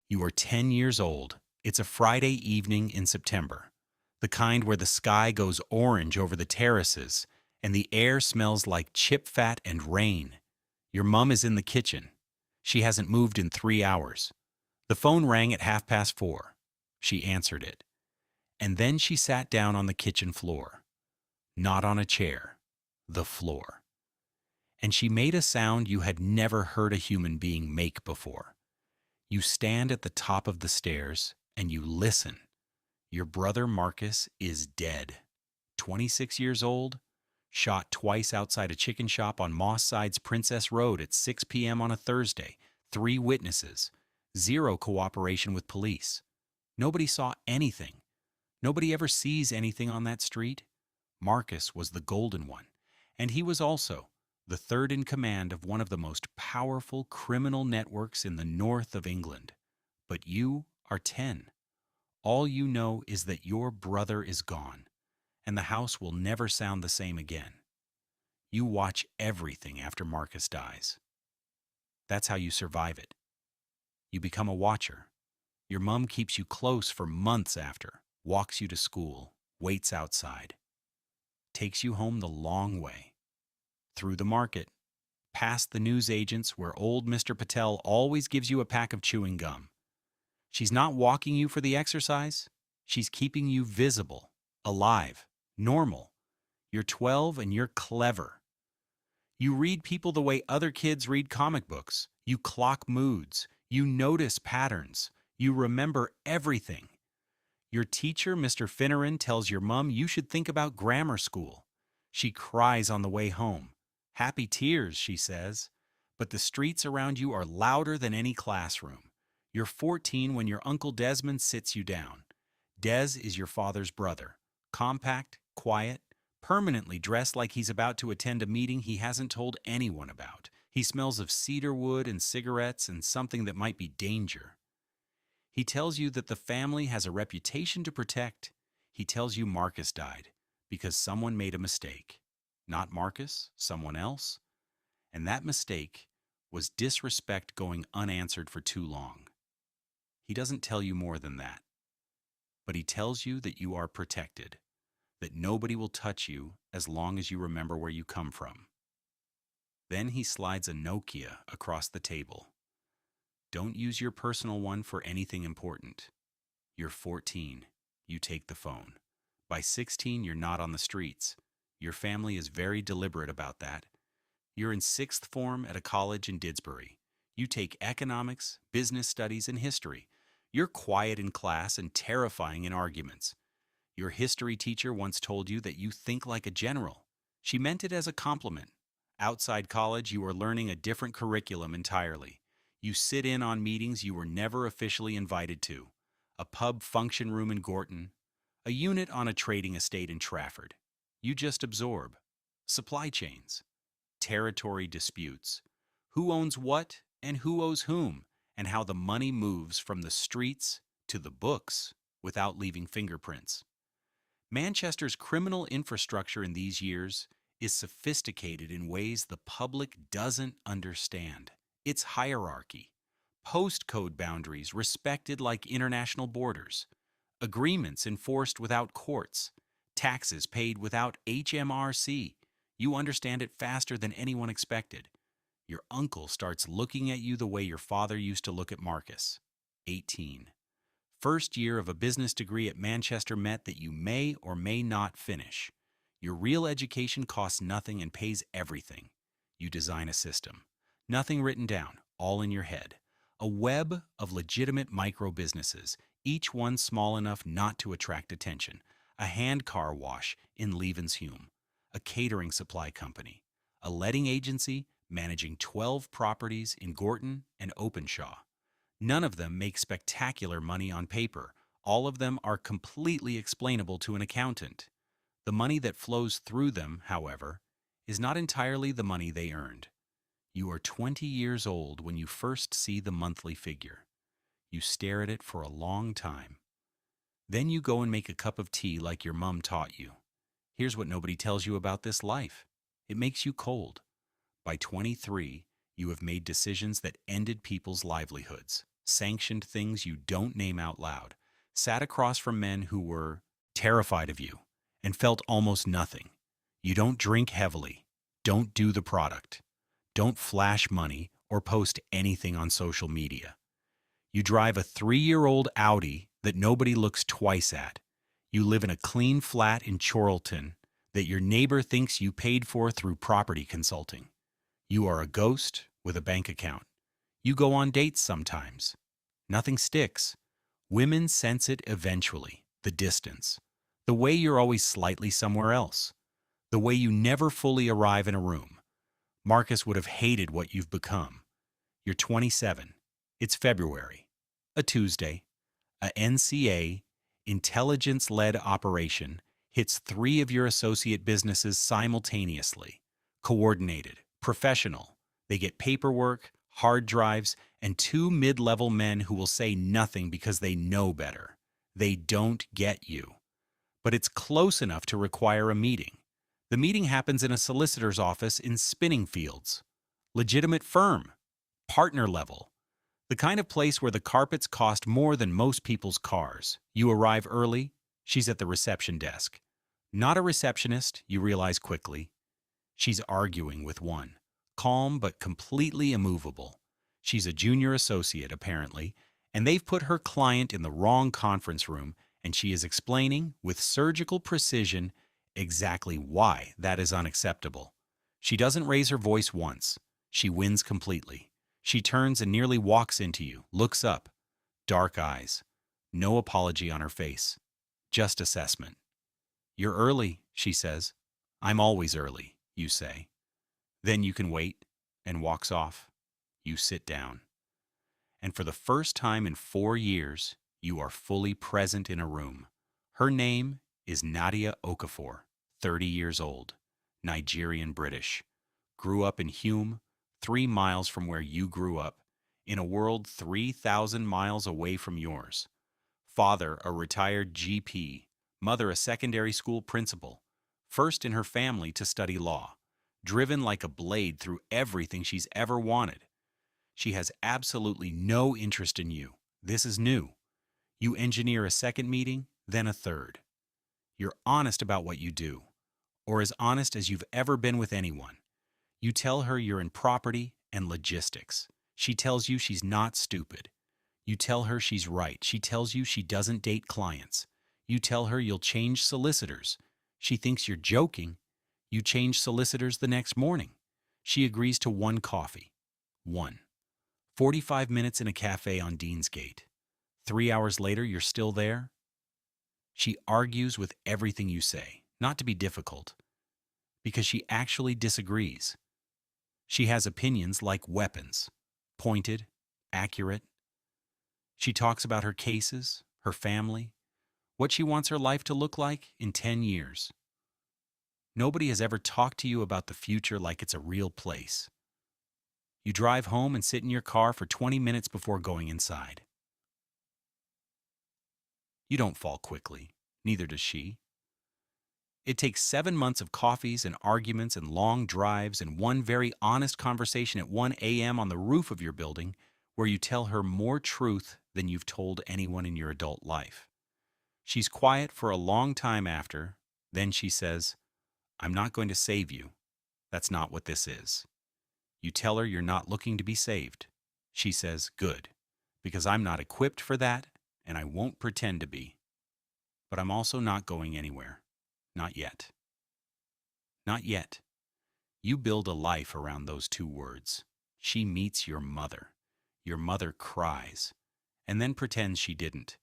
You are 10 years old. It's a Friday evening in September, the kind where the sky goes orange over the terraces and the air smells like chip fat and rain. Your mum is in the kitchen. She hasn't moved in 3 hours. The phone rang at 4:30. She answered it. And then she sat down on the kitchen floor. Not on a chair, the floor. And she made a sound you had never heard a human being make before. You stand at the top of the stairs and you listen. Your brother Marcus is dead. 26 years old, shot twice outside a chicken shop on Moss Sides Princess Road at 6 p.m. on a Thursday. 3 witnesses. Zero cooperation with police. Nobody saw anything. Nobody ever sees anything on that street. Marcus was the golden one, and he was also the third in command of one of the most powerful criminal networks in the north of England. But you are 10. All you know is that your brother is gone, and the house will never sound the same again. You watch everything after Marcus dies. That's how you survive it. You become a watcher. Your mum keeps you close for months after, walks you to school, waits outside, takes you home the long way, through the market, past the newsagents where old Mr. Patel always gives you a pack of chewing gum. She's not walking you for the exercise. She's keeping you visible, alive, normal. You're 12 and you're clever. You read people the way other kids read comic books. You clock moods. You notice patterns. You remember everything. Your teacher, Mr. Finneran, tells your mum you should think about grammar school. She cries on the way home. Happy tears, she says. But the streets around you are louder than any classroom. You're 14 when your Uncle Desmond sits you down. Des is your father's brother. Compact, quiet, permanently dressed like he's about to attend a meeting he hasn't told anyone about. He smells of cedar wood and cigarettes and something that might be danger. He tells you that the family has a reputation to protect. He tells you Marcus died because someone made a mistake. Not Marcus, someone else. And that mistake was disrespect going unanswered for too long. He doesn't tell you more than that. But he tells you that you are protected, that nobody will touch you as long as you remember where you come from. Then he slides a Nokia across the table. Don't use your personal one for anything important. You're 14. You take the phone. By 16, you're not on the streets. Your family is very deliberate about that. You're in 6th form at a college in Didsbury. You take economics, business studies, and history. You're quiet in class and terrifying in arguments. Your history teacher once told you that you think like a general. She meant it as a compliment. Outside college, you are learning a different curriculum entirely. You sit in on meetings you were never officially invited to. A pub function room in Gorton. A unit on a trading estate in Trafford. You just absorb. Supply chains. Territory disputes. Who owns what and who owes whom, and how the money moves from the streets to the books without leaving fingerprints. Manchester's criminal infrastructure in these years is sophisticated in ways the public doesn't understand. Its hierarchy, postcode boundaries respected like international borders, agreements enforced without courts, taxes paid without HMRC. You understand it faster than anyone expected. Your uncle starts looking at you the way your father used to look at Marcus. 18. First year of a business degree at Manchester Met that you may or may not finish. Your real education costs nothing and pays everything. You design a system. Nothing written down, all in your head. A web of legitimate micro-businesses, each one small enough not to attract attention. A hand car wash in Leavenshume. A catering supply company. A letting agency managing 12 properties in Gorton and Openshaw. None of them make spectacular money on paper. All of them are completely explainable to an accountant. The money that flows through them, however, is not entirely the money they earned. You are 20 years old when you first see the monthly figure. You stare at it for a long time. Then you go and make a cup of tea like your mum taught you. Here's what nobody tells you about this life. It makes you cold. By 23, you have made decisions that ended people's livelihoods. sanctioned things you don't name out loud, sat across from men who were terrified of you and felt almost nothing. You don't drink heavily, don't do the product, don't flash money or post anything on social media. You drive a 3-year-old Audi that nobody looks twice at. You live in a clean flat in Chorlton that your neighbor thinks you paid for through property consulting. You are a ghost with a bank account. You go on dates sometimes. Nothing sticks. Women sense it eventually, the distance. The way you're always slightly somewhere else. The way you never fully arrive in a room. Marcus would have hated what you've become. You're 27. It's February. A Tuesday. A NCA, intelligence-led operation, hits 3 of your associate businesses simultaneously. Coordinated. Professional. They get paperwork, hard drives, and 2 mid-level men who will say nothing because they know better. They don't get you. But it's close enough to require a meeting. The meeting happens in a solicitor's office in Spinningfields. Legitimate firm. Partner level. The kind of place where the carpets cost more than most people's cars. You arrive early. She's at the reception desk. Not a receptionist, you realize quickly. She's arguing with one. Calm but completely immovable. She's a junior associate, apparently, and they've put her client in the wrong conference room, and she is explaining, with surgical precision, exactly why that is unacceptable. She doesn't raise her voice once. She wins completely. She turns and nearly walks into you, looks up. Dark eyes. No apology on her face. Just assessment. You're early, she says. I'm always early, you say. Then you can wait, and walks off. You sit down. And for the first time in 4 years, you are fully present in a room. Her name is Nadia Okafor, 30 years old, Nigerian British. Grew up in Hume, 3 miles from where you grew up, in a world 3,000 miles away from yours. Father, a retired GP. Mother, a secondary school principal. First in her family to study law. Driven like a blade through everything she's ever wanted. She has absolutely no interest in you. This is new. You engineer a second meeting, then a third. You're honest about what you do, or as honest as you've ever been with anyone. You tell her you're in property and logistics. She tells you she's not stupid. You tell her she's right. She tells you she doesn't date clients. You tell her you'll change solicitors. She thinks you're joking. You change solicitors the next morning. She agrees to 1 coffee. 1. 45 minutes in a cafe on Deansgate. 3 hours later, you're still there? She argues with everything you say, not to be difficult, because she actually disagrees. She has opinions like weapons, pointed, accurate. She talks about her cases, her family, what she wants her life to look like in 10 years. Nobody has ever talked to you about the future like it's a real place. You drive home and sit in your car for 20 minutes before going inside. You don't fall quickly, neither does she. It takes 7 months of coffees and arguments and long drives and one very honest conversation at 1 a.m. on the roof of your building where you tell her more truth than you've told anyone in your adult life. She's quiet for a long time after, then she says, I'm not going to save you. That's not what this is. You tell her you're not looking to be saved. She says, good, because I'm not equipped for that and I won't pretend to be. But I'm also not going anywhere. Not yet. Not yet. You build a life around those 2 words. She meets your mother. Your mother cries, and then pretends she didn't.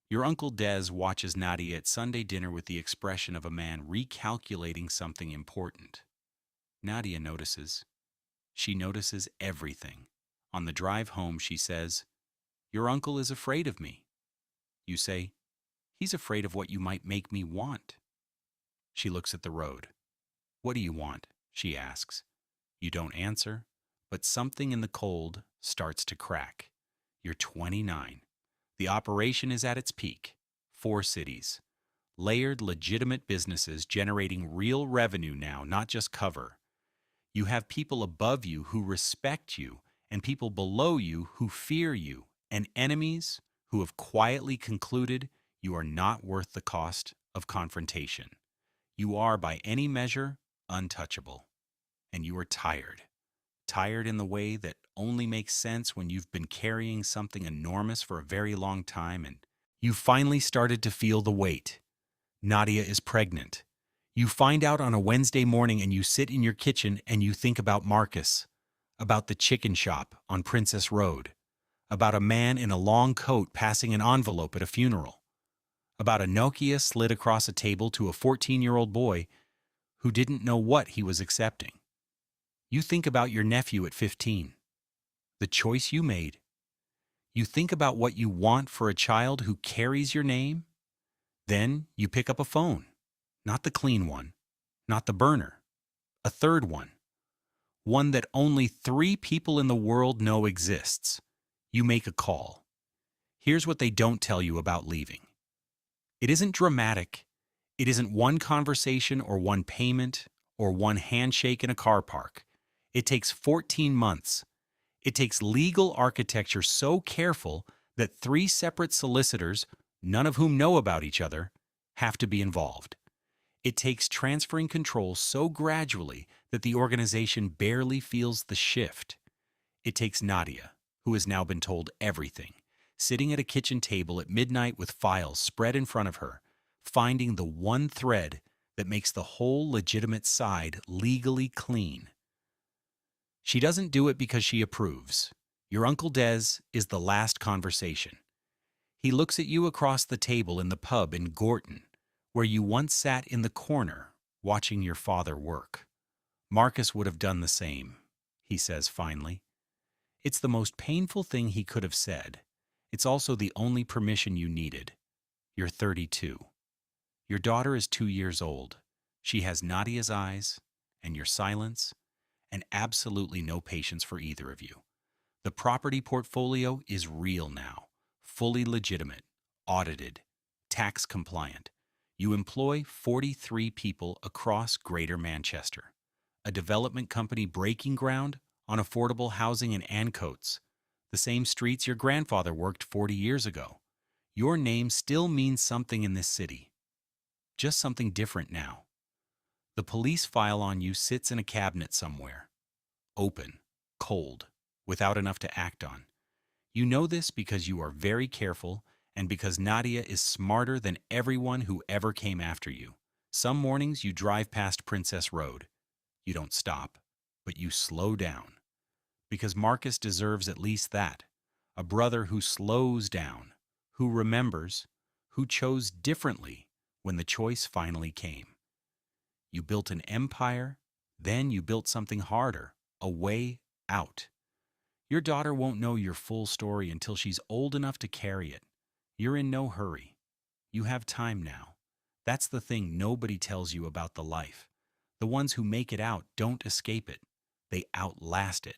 Your Uncle Des watches Nadia at Sunday dinner with the expression of a man recalculating something important. Nadia notices. She notices everything. On the drive home, she says, your uncle is afraid of me. You say, he's afraid of what you might make me want. She looks at the road. What do you want? She asks. You don't answer, but something in the cold starts to crack. You're 29. The operation is at its peak. 4 cities. Layered, legitimate businesses generating real revenue now, not just cover. You have people above you who respect you and people below you who fear you and enemies who have quietly concluded you are not worth the cost of confrontation. You are, by any measure, untouchable, and you are tired. Tired in the way that only makes sense when you've been carrying something enormous for a very long time and you finally started to feel the weight. Nadia is pregnant. You find out on a Wednesday morning and you sit in your kitchen and you think about Marcus, about the chicken shop on Princess Road, about a man in a long coat passing an envelope at a funeral, about a Nokia slid across a table to a 14-year-old boy who didn't know what he was accepting. You think about your nephew at 15, the choice you made. You think about what you want for a child who carries your name. Then you pick up a phone, not the clean one, not the burner, a third one that only 3 people in the world know exists. You make a call. Here's what they don't tell you about leaving. It isn't dramatic. It isn't one conversation or one payment or one handshake in a car park. It takes 14 months. It takes legal architecture so careful that 3 separate solicitors, none of whom know about each other, have to be involved. It takes transferring control so gradually that the organization barely feels the shift. It takes Nadia, who has now been told everything, sitting at a kitchen table at midnight with files spread in front of her, finding the one thread that makes the whole legitimate side legally clean. She doesn't do it because she approves. Your Uncle Des is the last conversation. He looks at you across the table in the pub in Gorton, where you once sat in the corner watching your father work. Marcus would have done the same, he says finally. It's the most painful thing he could have said. It's also the only permission you needed. You're 32. Your daughter is 2 years old. She has Nadia's eyes and your silence, and absolutely no patience for either of you. The property portfolio is real now, fully legitimate, audited, tax compliant. You employ 43 people across Greater Manchester, a development company breaking ground on affordable housing in Ancoats, the same streets your grandfather worked 40 years ago. Your name still means something in this city, just something different now. The police file on you sits in a cabinet somewhere, open, cold, without enough to act on. You know this because you are very careful and because Nadia is smarter than everyone who ever came after you. Some mornings you drive past Princess Road. You don't stop, but you slow down. Because Marcus deserves at least that. A brother who slows down, who remembers, who chose differently when the choice finally came. You built an empire, then you built something harder, a way out. Your daughter won't know your full story until she's old enough to carry it. You're in no hurry. You have time now. That's the thing nobody tells you about the life. The ones who make it out don't escape it. They outlast it.